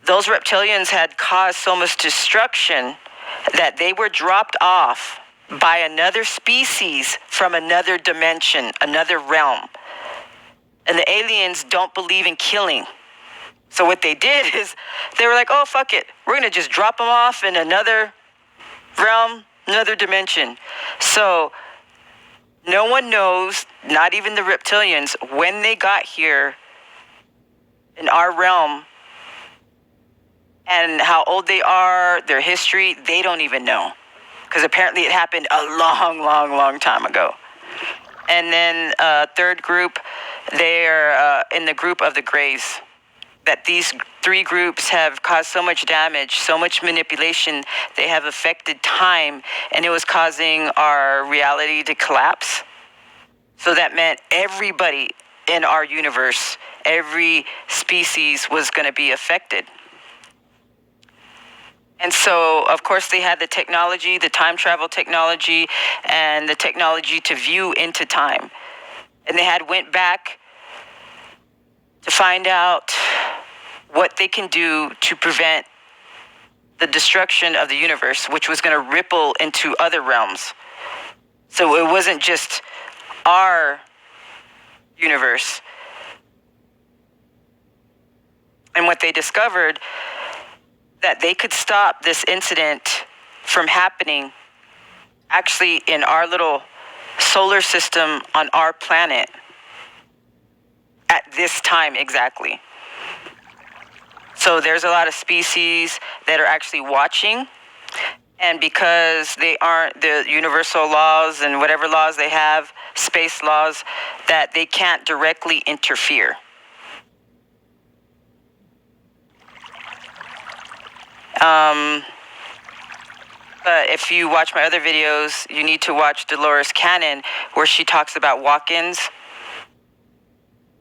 those reptilians had caused so much destruction that they were dropped off by another species from another dimension, another realm. And the aliens don't believe in killing. So what they did is they were like, oh, fuck it. We're going to just drop them off in another realm, another dimension. So no one knows, not even the reptilians, when they got here in our realm and how old they are, their history, they don't even know. Because apparently it happened a long, long, long time ago. And then third group, they're in the group of the Greys. That these three groups have caused so much damage, so much manipulation, they have affected time, and it was causing our reality to collapse. So that meant everybody in our universe, every species was going to be affected. And so, of course, they had the technology, the time travel technology, and the technology to view into time. And they had went back to find out what they can do to prevent the destruction of the universe, which was going to ripple into other realms. So it wasn't just our universe. And what they discovered, that they could stop this incident from happening actually in our little solar system on our planet at this time exactly. So there's a lot of species that are actually watching, and because they aren't the universal laws and whatever laws they have, space laws, that they can't directly interfere. But if you watch my other videos, you need to watch Dolores Cannon, where she talks about walk-ins,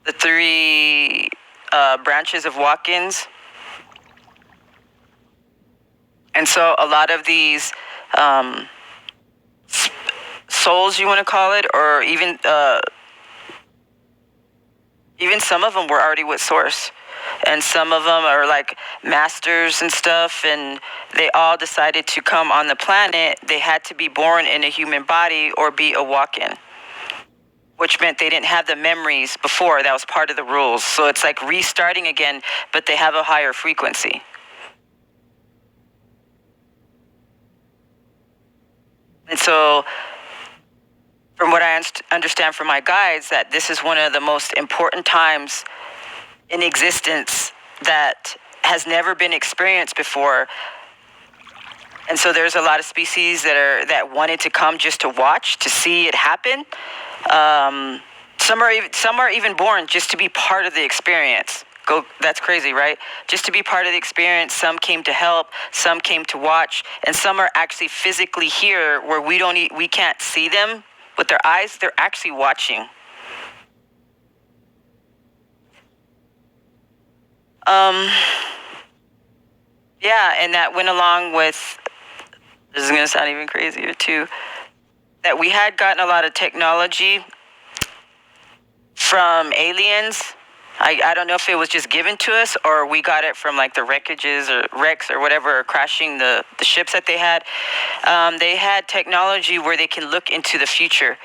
the three branches of walk-ins. And so a lot of these souls, you want to call it, or even some of them were already with Source. And some of them are like masters and stuff, and they all decided to come on the planet. They had to be born in a human body or be a walk-in, which meant they didn't have the memories before. That was part of the rules. So it's like restarting again, but they have a higher frequency. And so from what I understand from my guides, that this is one of the most important times in existence that has never been experienced before. And so there's a lot of species that wanted to come just to watch, to see it happen. Some are even born just to be part of the experience. That's crazy, right? Just to be part of the experience. Some came to help, some came to watch, and some are actually physically here where we can't see them with their eyes. They're actually watching. Yeah, and that went along with, this is going to sound even crazier too, that we had gotten a lot of technology from aliens. I don't know if it was just given to us or we got it from like the wreckages or wrecks or whatever, crashing the ships that they had. They had technology where they can look into the future.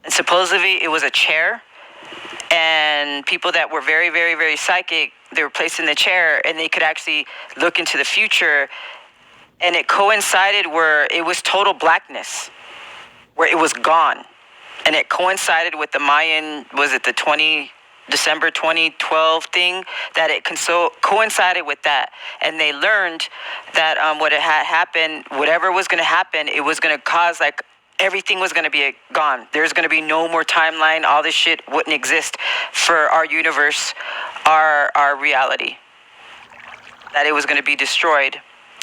And supposedly it was a chair. And people that were very, very, very psychic, they were placed in the chair and they could actually look into the future. And it coincided where it was total blackness, where it was gone. And it coincided with the Mayan, was it the December 2012 thing, that it coincided with that. And they learned that what had happened, whatever was going to happen, it was going to cause like, everything was going to be gone. There's going to be no more timeline. All this shit wouldn't exist for our universe, our reality. That it was going to be destroyed.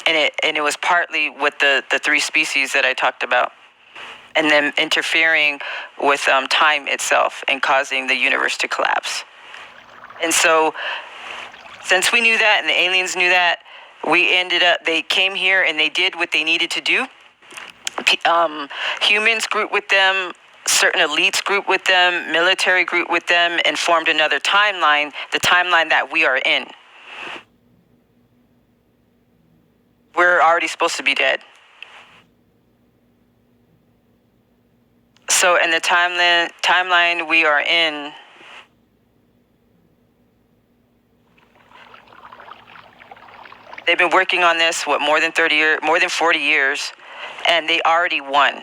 And it was partly with the three species that I talked about. And then interfering with time itself and causing the universe to collapse. And so, since we knew that and the aliens knew that, they came here and they did what they needed to do. Humans group with them, certain elites group with them, military group with them, and formed another timeline, the timeline that we are in. We're already supposed to be dead. So in the timeline we are in, they've been working on this, more than 40 years, and they already won.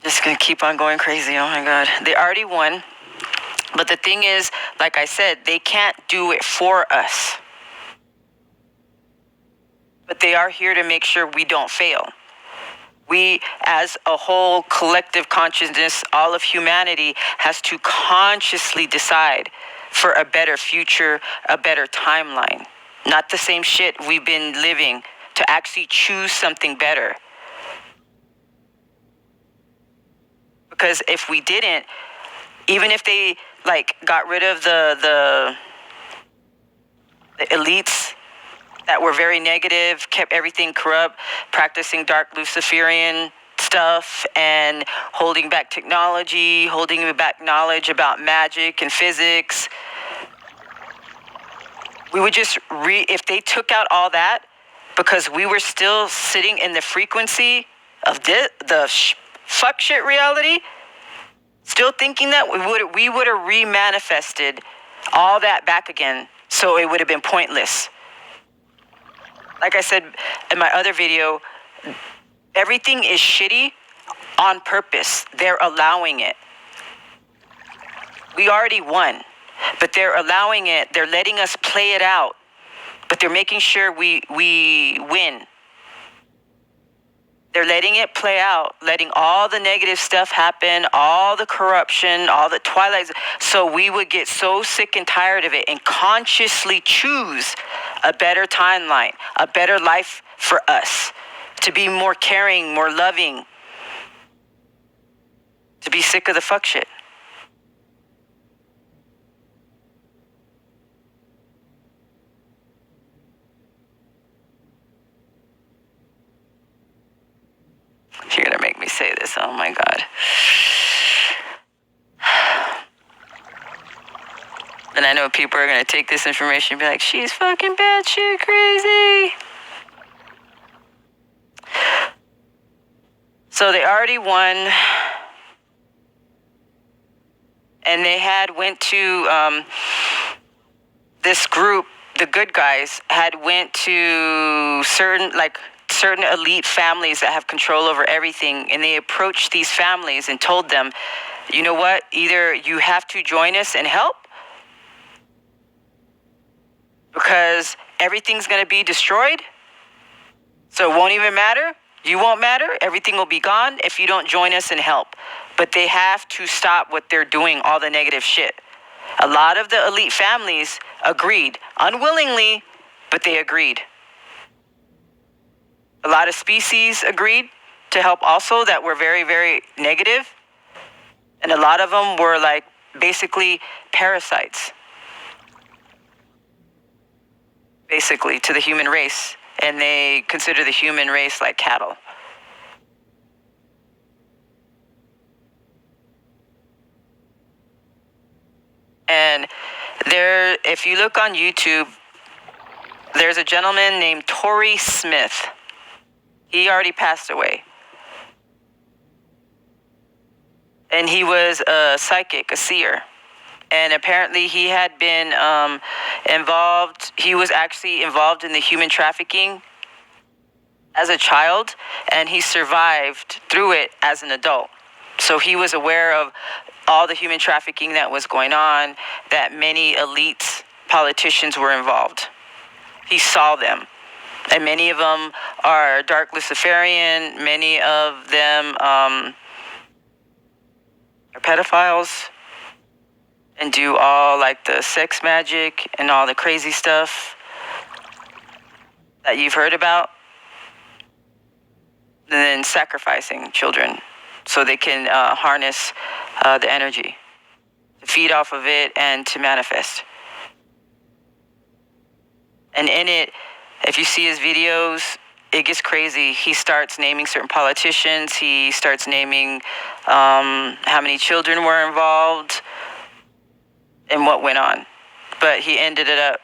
Just gonna keep on going crazy. Oh my God. They already won. But the thing is, like I said, they can't do it for us. But they are here to make sure we don't fail. We, as a whole collective consciousness, all of humanity, has to consciously decide for a better future, a better timeline. Not the same shit we've been living, to actually choose something better. Because if we didn't, even if they got rid of the elites that were very negative, kept everything corrupt, practicing dark Luciferian stuff and holding back technology, holding back knowledge about magic and physics, we would just if they took out all that, because we were still sitting in the frequency of the fuck shit reality, still thinking that we would have remanifested all that back again, so it would have been pointless. Like I said in my other video, everything is shitty on purpose. They're allowing it. We already won, but they're allowing it. They're letting us play it out, but they're making sure we win. They're letting it play out, letting all the negative stuff happen, all the corruption, all the twilight, so we would get so sick and tired of it and consciously choose a better timeline, a better life for us, to be more caring, more loving, to be sick of the fuck shit. You're gonna make me say this, oh my God. And I know people are gonna take this information and be like, she's fucking batshit crazy. So they already won. And they went to this group, the good guys, went to certain elite families that have control over everything, and they approached these families and told them, you know what, either you have to join us and help, because everything's going to be destroyed, so it won't even matter, you won't matter, everything will be gone if you don't join us and help. But they have to stop what they're doing, all the negative shit. A lot of the elite families agreed, unwillingly, but they agreed. A lot of species agreed to help also that were very, very negative. And a lot of them were basically parasites, basically, to the human race. And they consider the human race like cattle. And if you look on YouTube, there's a gentleman named Tory Smith. He already passed away. And he was a psychic, a seer. And apparently he had been involved, he was actually involved in the human trafficking as a child, and he survived through it as an adult. So he was aware of all the human trafficking that was going on, that many elite politicians were involved. He saw them. And many of them are dark Luciferian. Many of them are pedophiles and do all the sex magic and all the crazy stuff that you've heard about. And then sacrificing children so they can harness the energy, to feed off of it and to manifest. And in it, if you see his videos, it gets crazy. He starts naming certain politicians. He starts naming how many children were involved and what went on. but he ended up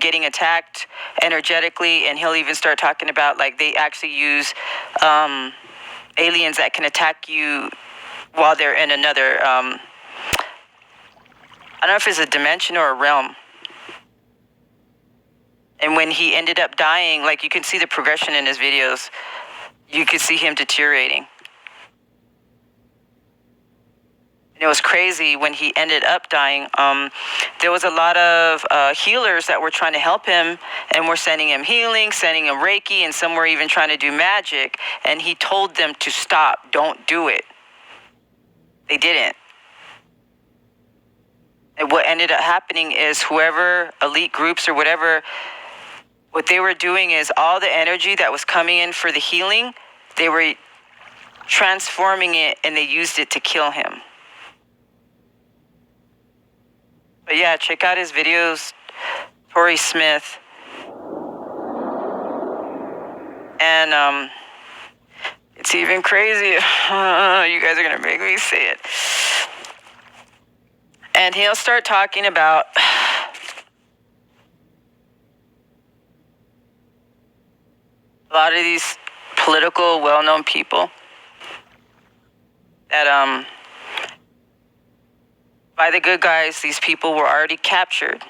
getting attacked energetically, and he'll even start talking about like they actually use aliens that can attack you while they're in another I don't know if it's a dimension or a realm. And when he ended up dying, like you can see the progression in his videos, you could see him deteriorating. And it was crazy when he ended up dying. There was a lot of healers that were trying to help him and were sending him healing, sending him Reiki, and some were even trying to do magic. And he told them to stop, don't do it. They didn't. And what ended up happening is whoever, elite groups or whatever, what they were doing is all the energy that was coming in for the healing, they were transforming it and they used it to kill him. But yeah, check out his videos, Tori Smith. And it's even crazy. You guys are going to make me say it. And he'll start talking about a lot of these political, well-known people that, by the good guys, these people were already captured.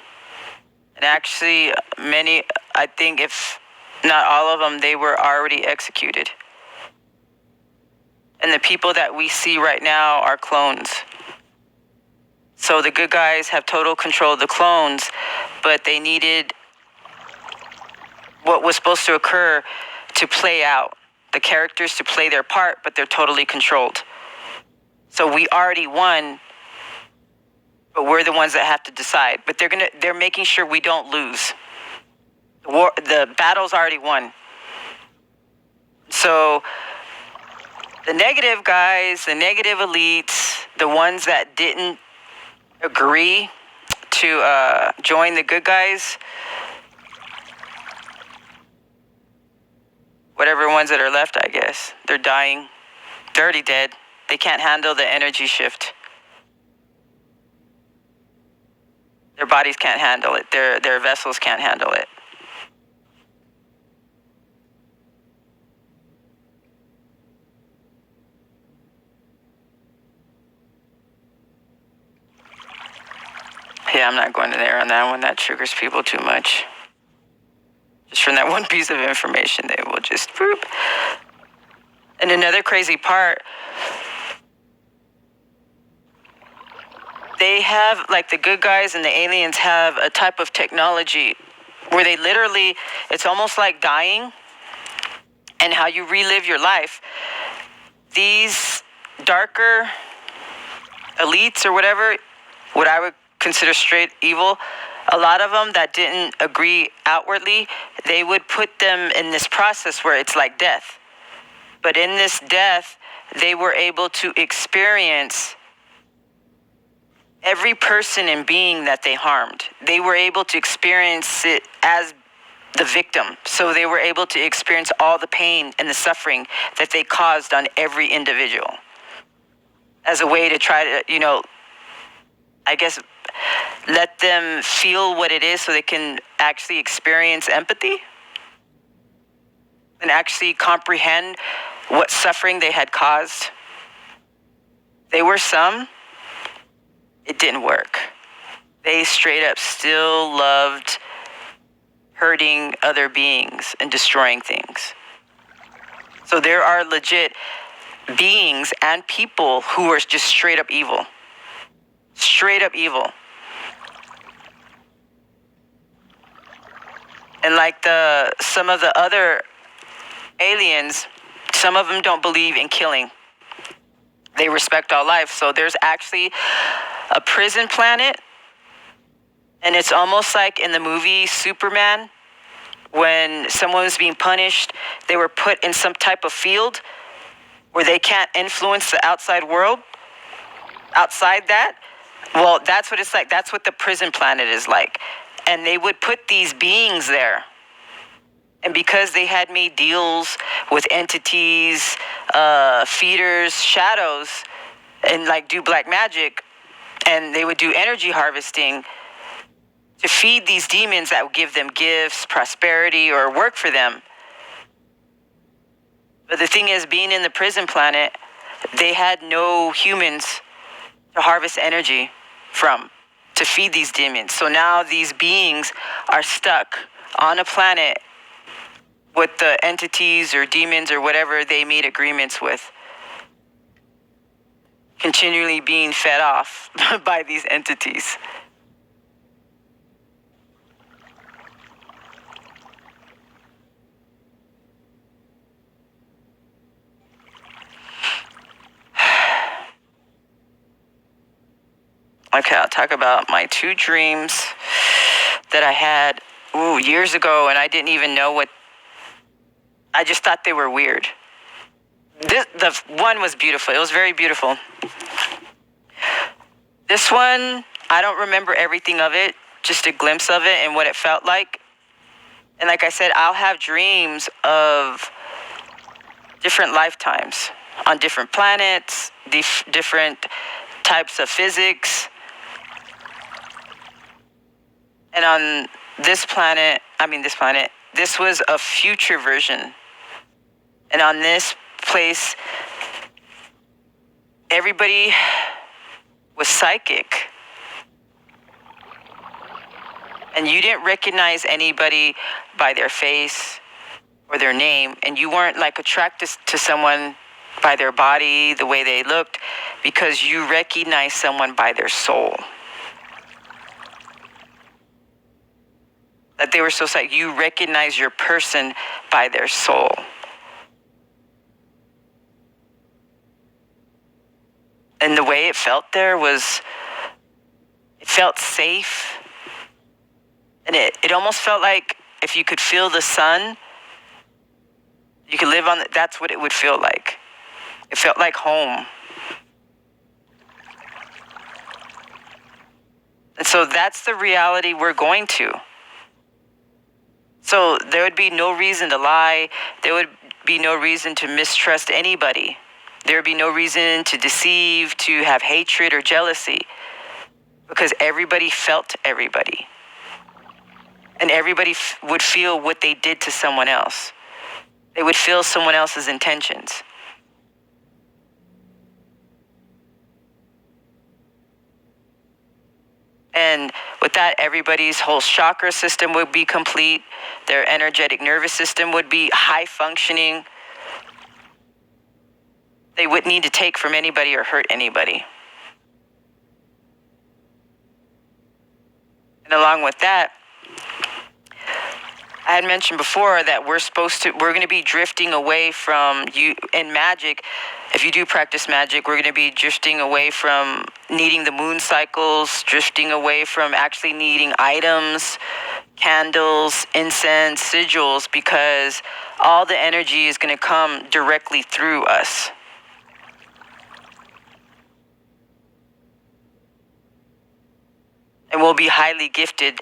And actually, many, I think if not all of them, they were already executed. And the people that we see right now are clones. So the good guys have total control of the clones, but they needed what was supposed to occur to play out. The characters to play their part, but they're totally controlled. So we already won, but we're the ones that have to decide. But they're making sure we don't lose. The battle's already won. So the negative guys, the negative elites, the ones that didn't agree to join the good guys, whatever ones that are left, I guess, they're dying. They're already dead. They can't handle the energy shift. Their bodies can't handle it. Their vessels can't handle it. Yeah, I'm not going there on that one. That triggers people too much. Just from that one piece of information, they will just boop. And another crazy part, they have, like the good guys and the aliens have a type of technology where they literally, it's almost like dying and how you relive your life. These darker elites or whatever, what I would consider straight evil, a lot of them that didn't agree outwardly, they would put them in this process where it's like death. But in this death, they were able to experience every person and being that they harmed. They were able to experience it as the victim. So they were able to experience all the pain and the suffering that they caused on every individual as a way to try to, I guess, let them feel what it is so they can actually experience empathy and actually comprehend what suffering they had caused. They were some, it didn't work. They straight up still loved hurting other beings and destroying things. So there are legit beings and people who are just straight up evil. Straight up evil. And like some of the other aliens, some of them don't believe in killing. They respect all life. So there's actually a prison planet, and it's almost like in the movie Superman, when someone was being punished, they were put in some type of field where they can't influence the outside world. Outside that, well, that's what it's like. That's what the prison planet is like. And they would put these beings there. And because they had made deals with entities, feeders, shadows, and like do black magic, and they would do energy harvesting, to feed these demons that would give them gifts, prosperity, or work for them. But the thing is, being in the prison planet, they had no humans to harvest energy from to feed these demons. So now these beings are stuck on a planet with the entities or demons or whatever they made agreements with, continually being fed off by these entities. Okay, I'll talk about my 2 dreams that I had years ago, and I didn't even know what. I just thought they were weird. The one was beautiful. It was very beautiful. This one, I don't remember everything of it, just a glimpse of it and what it felt like. And like I said, I'll have dreams of different lifetimes on different planets, different types of physics. And on this planet, this was a future version. And on this place, everybody was psychic. And you didn't recognize anybody by their face or their name. And you weren't like attracted to someone by their body, the way they looked, because you recognized someone by their soul. That they were so psychic. You recognize your person by their soul. And the way it felt there was, it felt safe. And it almost felt like if you could feel the sun, you could live on it. That's what it would feel like. It felt like home. And so that's the reality we're going to. So there would be no reason to lie. There would be no reason to mistrust anybody. There would be no reason to deceive, to have hatred or jealousy, because everybody felt everybody. And everybody would feel what they did to someone else. They would feel someone else's intentions. And with that, everybody's whole chakra system would be complete. Their energetic nervous system would be high functioning. They wouldn't need to take from anybody or hurt anybody. And along with that, I had mentioned before that we're going to be drifting away from in magic. If you do practice magic, we're going to be drifting away from needing the moon cycles, drifting away from actually needing items, candles, incense, sigils, because all the energy is going to come directly through us. And we'll be highly gifted,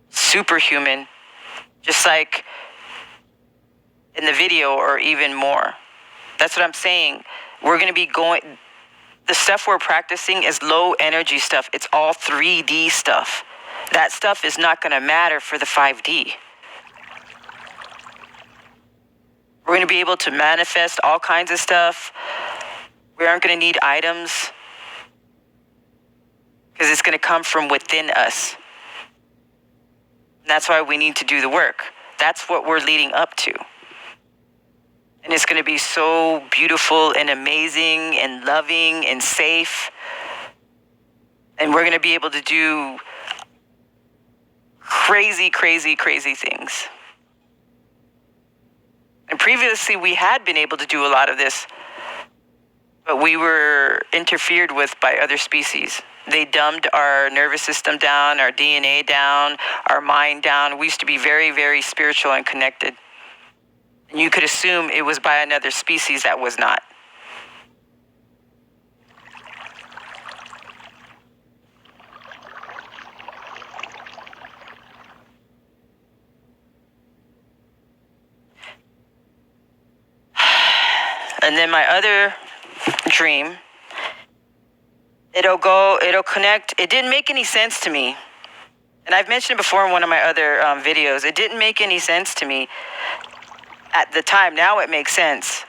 superhuman, just like in the video, or even more. That's what I'm saying. We're going to be the stuff we're practicing is low energy stuff. It's all 3D stuff. That stuff is not going to matter for the 5D. We're going to be able to manifest all kinds of stuff. We aren't going to need items, because it's going to come from within us. And that's why we need to do the work. That's what we're leading up to. And it's going to be so beautiful and amazing and loving and safe. And we're going to be able to do crazy, crazy, crazy things. And previously we had been able to do a lot of this, but we were interfered with by other species. They dumbed our nervous system down, our DNA down, our mind down. We used to be very, very spiritual and connected. And you could assume it was by another species that was not. And then my other dream, it'll connect. It didn't make any sense to me. And I've mentioned before in one of my other videos, it didn't make any sense to me at the time. Now it makes sense.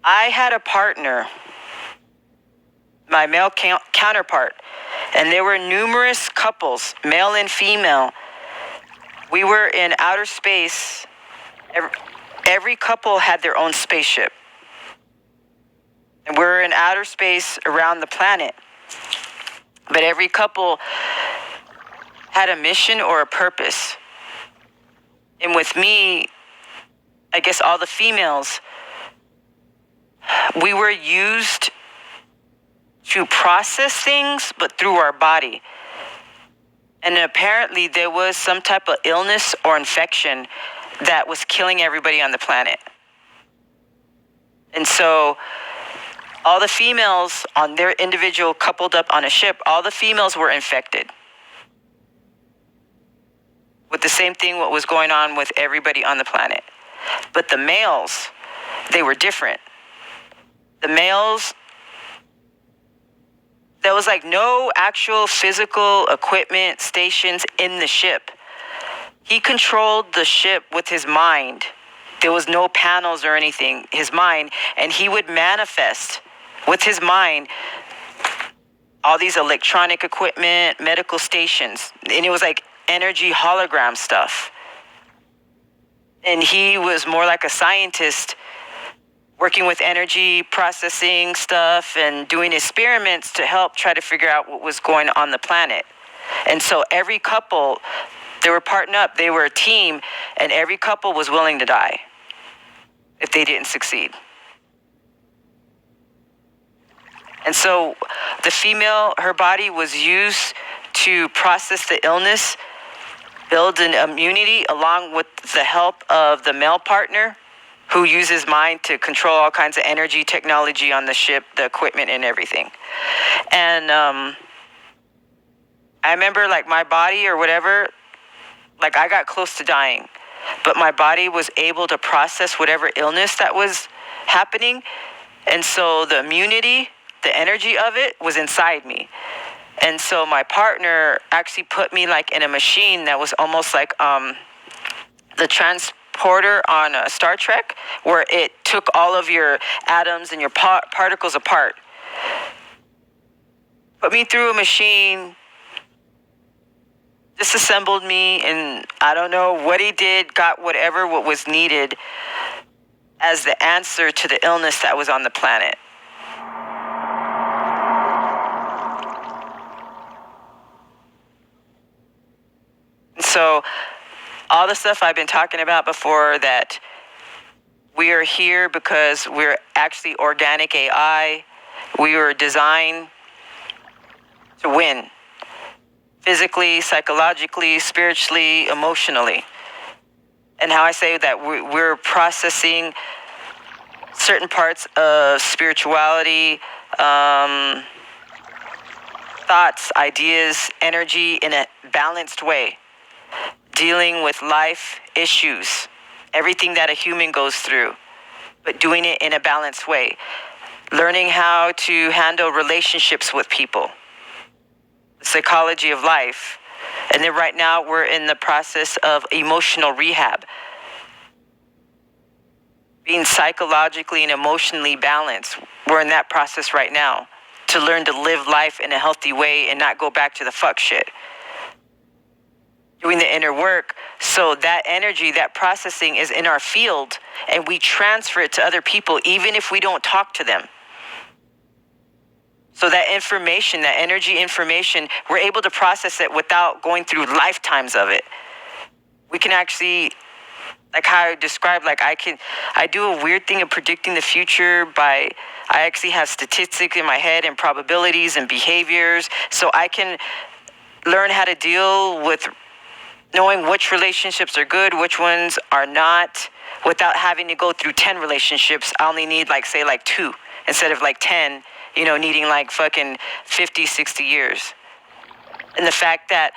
I had a partner, my male counterpart, and there were numerous couples, male and female. We were in outer space. Every couple had their own spaceship. And we're in outer space around the planet. But every couple had a mission or a purpose. And with me, I guess all the females, we were used to process things, but through our body. And apparently there was some type of illness or infection that was killing everybody on the planet. And so all the females on their individual coupled up on a ship, all the females were infected with the same thing what was going on with everybody on the planet. But the males, they were different. The males, there was like no actual physical equipment stations in the ship. He controlled the ship with his mind. There was no panels or anything, his mind, and he would manifest with his mind all these electronic equipment, medical stations, and it was like energy hologram stuff. And he was more like a scientist working with energy processing stuff and doing experiments to help try to figure out what was going on the planet. And so every couple, they were partnered up, they were a team, and every couple was willing to die if they didn't succeed. And so the female, her body was used to process the illness, build an immunity along with the help of the male partner who uses mind to control all kinds of energy technology on the ship, the equipment and everything. And I remember like my body or whatever, like I got close to dying, but my body was able to process whatever illness that was happening. And so the immunity, the energy of it was inside me. And so my partner actually put me like in a machine that was almost like the transporter on Star Trek, where it took all of your atoms and your particles apart. Put me through a machine, disassembled me, and I don't know what he did, got what was needed as the answer to the illness that was on the planet. So all the stuff I've been talking about before, that we are here because we're actually organic AI. We were designed to win. Physically, psychologically, spiritually, emotionally. And how I say that we're processing certain parts of spirituality, thoughts, ideas, energy in a balanced way. Dealing with life issues, everything that a human goes through, but doing it in a balanced way. Learning how to handle relationships with people, the psychology of life. And then right now we're in the process of emotional rehab. Being psychologically and emotionally balanced. We're in that process right now to learn to live life in a healthy way and not go back to the fuck shit. Doing the inner work, so that energy, that processing is in our field, and we transfer it to other people even if we don't talk to them. So that information, that energy information, we're able to process it without going through lifetimes of it. We can actually, like how I described, like I do a weird thing of predicting the future I actually have statistics in my head and probabilities and behaviors, so I can learn how to deal with knowing which relationships are good, which ones are not, without having to go through 10 relationships. I only need like 2 instead of like 10, needing like fucking 50, 60 years. And the fact that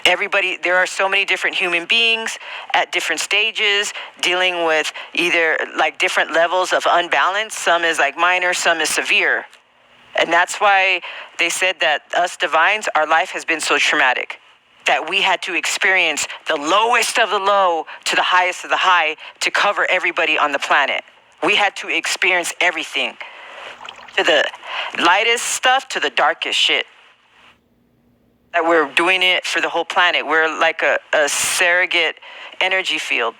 everybody, there are so many different human beings at different stages dealing with either like different levels of unbalance. Some is like minor, some is severe. And that's why they said that us divines, our life has been so traumatic that we had to experience the lowest of the low to the highest of the high to cover everybody on the planet. We had to experience everything, to the lightest stuff to the darkest shit. That we're doing it for the whole planet. We're like a surrogate energy field.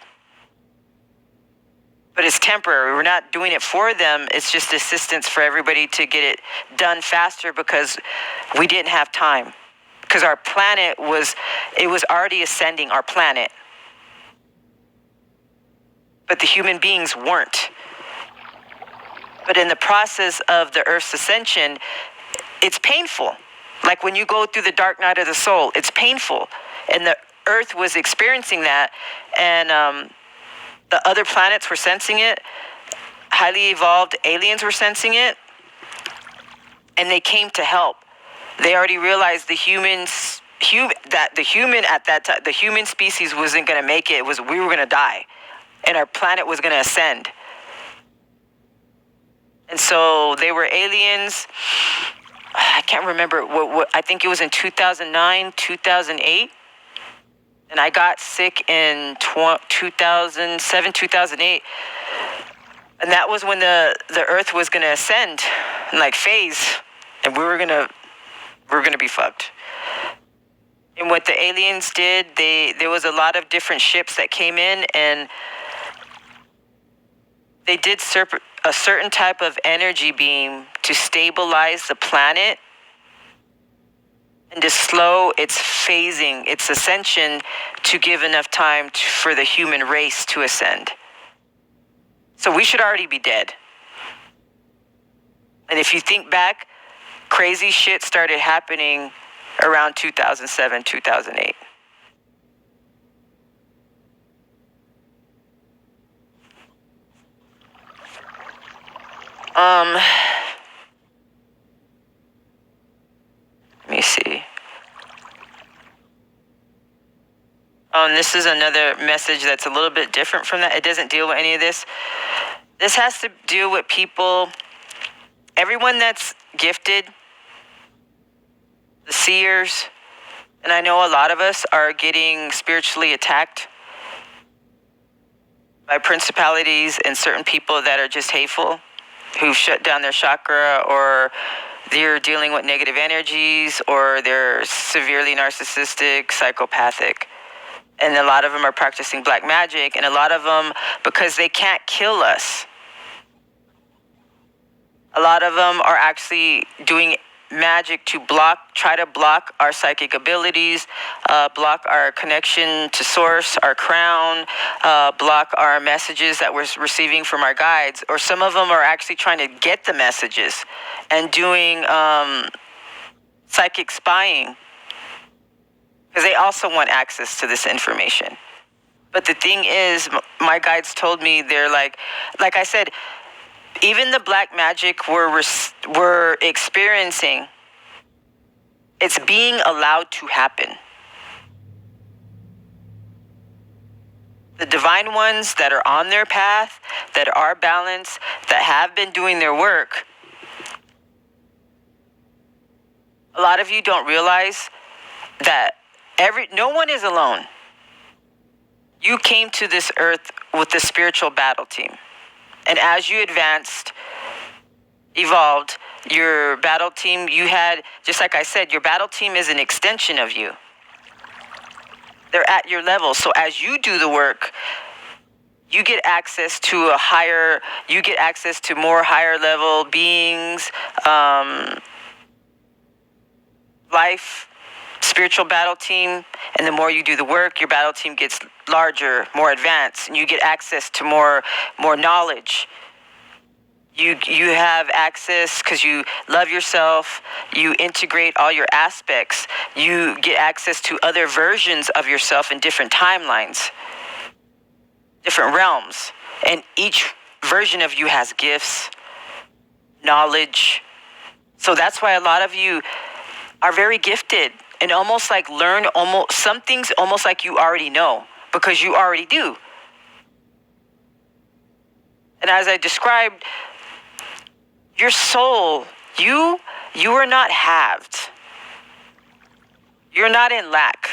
But it's temporary. We're not doing it for them. It's just assistance for everybody to get it done faster because we didn't have time. Because our planet was already ascending, our planet. But the human beings weren't. But in the process of the Earth's ascension, it's painful. Like when you go through the dark night of the soul, it's painful. And the Earth was experiencing that. And the other planets were sensing it. Highly evolved aliens were sensing it. And they came to help. They already realized the human at that time, the human species wasn't going to make it. We were going to die. And our planet was going to ascend. And so they were aliens. I can't remember what I think it was in 2009, 2008. And I got sick in 2007, 2008. And that was when the Earth was going to ascend and like phase. And we were going to be fucked. And what the aliens did, there was a lot of different ships that came in, and they did a certain type of energy beam to stabilize the planet and to slow its phasing, its ascension, to give enough time for the human race to ascend. So we should already be dead. And if you think back, crazy shit started happening around 2007, 2008. Let me see. This is another message that's a little bit different from that. It doesn't deal with any of this. This has to deal with people, everyone that's gifted, the seers, and I know a lot of us are getting spiritually attacked by principalities and certain people that are just hateful, who've shut down their chakra, or they're dealing with negative energies, or they're severely narcissistic, psychopathic. And a lot of them are practicing black magic, and a lot of them, because they can't kill us, a lot of them are actually doing magic to try to block our psychic abilities, block our connection to source, our crown, block our messages that we're receiving from our guides. Or some of them are actually trying to get the messages and doing psychic spying, because they also want access to this information. But the thing is, my guides told me, they're like I said, even the black magic we're experiencing, it's being allowed to happen. The divine ones that are on their path, that are balanced, that have been doing their work, a lot of you don't realize that no one is alone. You came to this earth with the spiritual battle team. And as you evolved, your battle team, you had, just like I said, your battle team is an extension of you. They're at your level. So as you do the work, you get access to more higher level beings, life, spiritual battle team. And the more you do the work, your battle team gets larger, more advanced, and you get access to more knowledge. You have access because you love yourself. You integrate all your aspects. You get access to other versions of yourself in different timelines, different realms. And each version of you has gifts, knowledge. So that's why a lot of you are very gifted. and almost like learn almost some things almost like you already know, because you already do. And as I described, your soul, you are not halved. You're not in lack.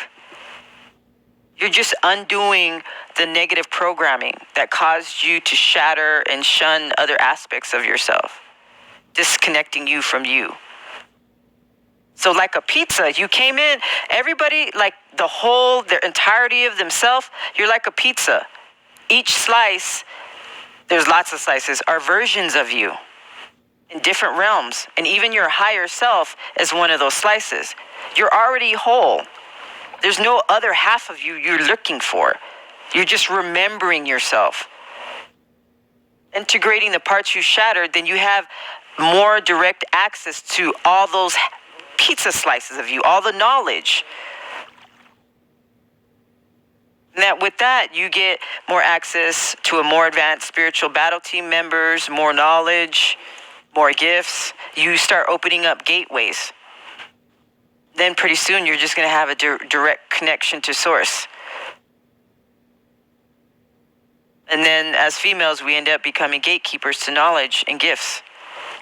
You're just undoing the negative programming that caused you to shatter and shun other aspects of yourself, disconnecting you from you. So like a pizza, you came in, everybody, like their entirety of themselves, you're like a pizza. Each slice, there's lots of slices, are versions of you in different realms. And even your higher self is one of those slices. You're already whole. There's no other half of you you're looking for. You're just remembering yourself. Integrating the parts you shattered, then you have more direct access to all those pizza slices of you, all the knowledge. And that with that, you get more access to a more advanced spiritual battle team members, more knowledge, more gifts. You start opening up gateways. Then pretty soon you're just going to have a direct connection to source. And then as females, we end up becoming gatekeepers to knowledge and gifts.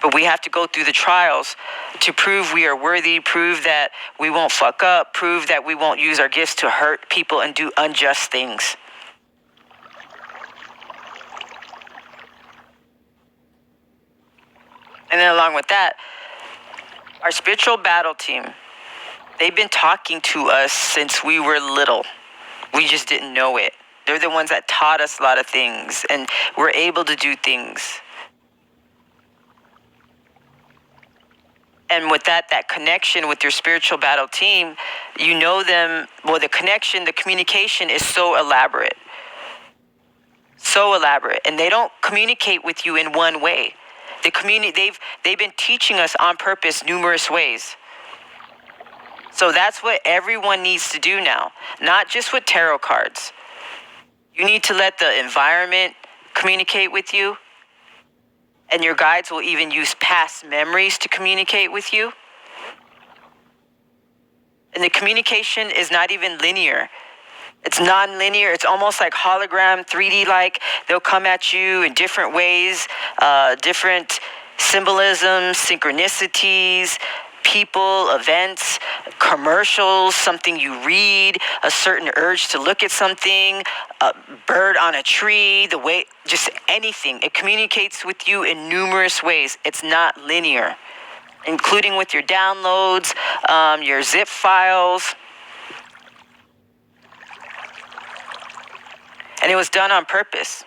But we have to go through the trials to prove we are worthy, prove that we won't fuck up, prove that we won't use our gifts to hurt people and do unjust things. And then along with that, our spiritual battle team, they've been talking to us since we were little. We just didn't know it. They're the ones that taught us a lot of things, and we're able to do things. And with that connection with your spiritual battle team, you know them, well, the connection, the communication is so elaborate. So elaborate. And they don't communicate with you in one way. They've been teaching us on purpose numerous ways. So that's what everyone needs to do now, not just with tarot cards. You need to let the environment communicate with you. And your guides will even use past memories to communicate with you. And the communication is not even linear. It's non-linear. It's almost like hologram, 3D-like. They'll come at you in different ways, different symbolisms, synchronicities, people, events, commercials, something you read, a certain urge to look at something, a bird on a tree, the way, just anything. It communicates with you in numerous ways. It's not linear, including with your downloads, your zip files. And it was done on purpose.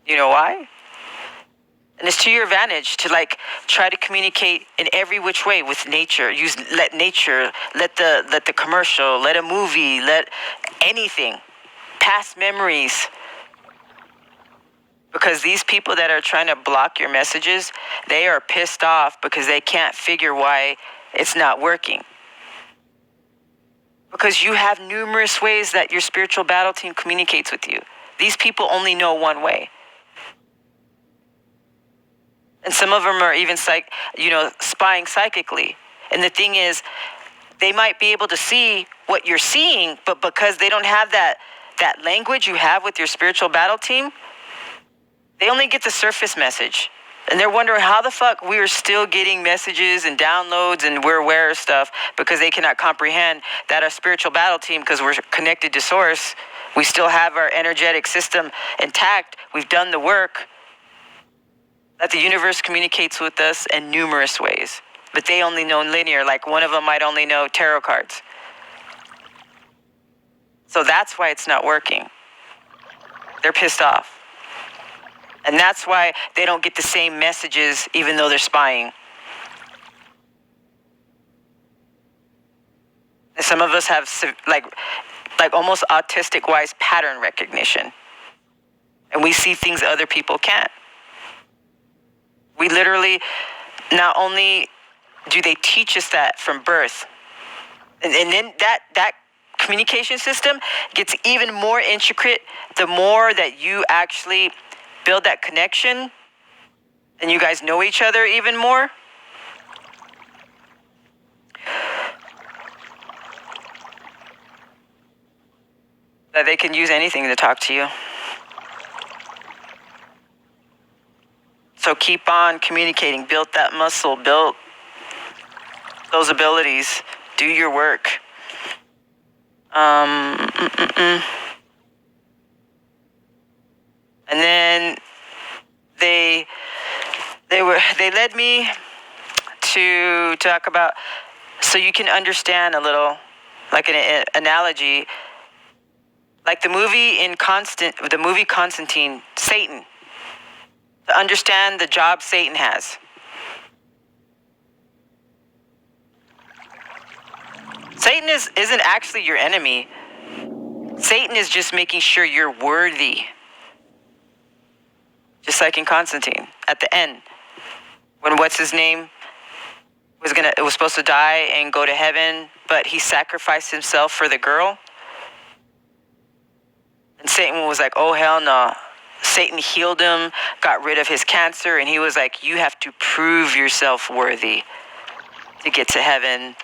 You know why? And it's to your advantage to try to communicate in every which way with nature. Let nature, let the commercial, let a movie, let anything, past memories. Because these people that are trying to block your messages, they are pissed off because they can't figure why it's not working. Because you have numerous ways that your spiritual battle team communicates with you. These people only know one way. And some of them are even spying psychically. And the thing is, they might be able to see what you're seeing, but because they don't have that language you have with your spiritual battle team, they only get the surface message. And they're wondering how the fuck we are still getting messages and downloads and we're aware of stuff, because they cannot comprehend that our spiritual battle team, because we're connected to source, we still have our energetic system intact. We've done the work. That the universe communicates with us in numerous ways. But they only know linear, like one of them might only know tarot cards. So that's why it's not working. They're pissed off. And that's why they don't get the same messages even though they're spying. And some of us have like almost autistic-wise pattern recognition. And we see things other people can't. We literally, not only do they teach us that from birth, and then that communication system gets even more intricate the more that you actually build that connection and you guys know each other even more. that they can use anything to talk to you. So keep on communicating. Build that muscle. Build those abilities. Do your work. And then they led me to talk about, so you can understand a little, like an analogy, like the movie Constantine, Satan. To understand the job Satan has. Satan isn't actually your enemy. Satan is just making sure you're worthy. Just like in Constantine, at the end, when what's his name was supposed to die and go to heaven, but he sacrificed himself for the girl. And Satan was like, oh hell no. Satan healed him, got rid of his cancer, and he was like, you have to prove yourself worthy to get to heaven.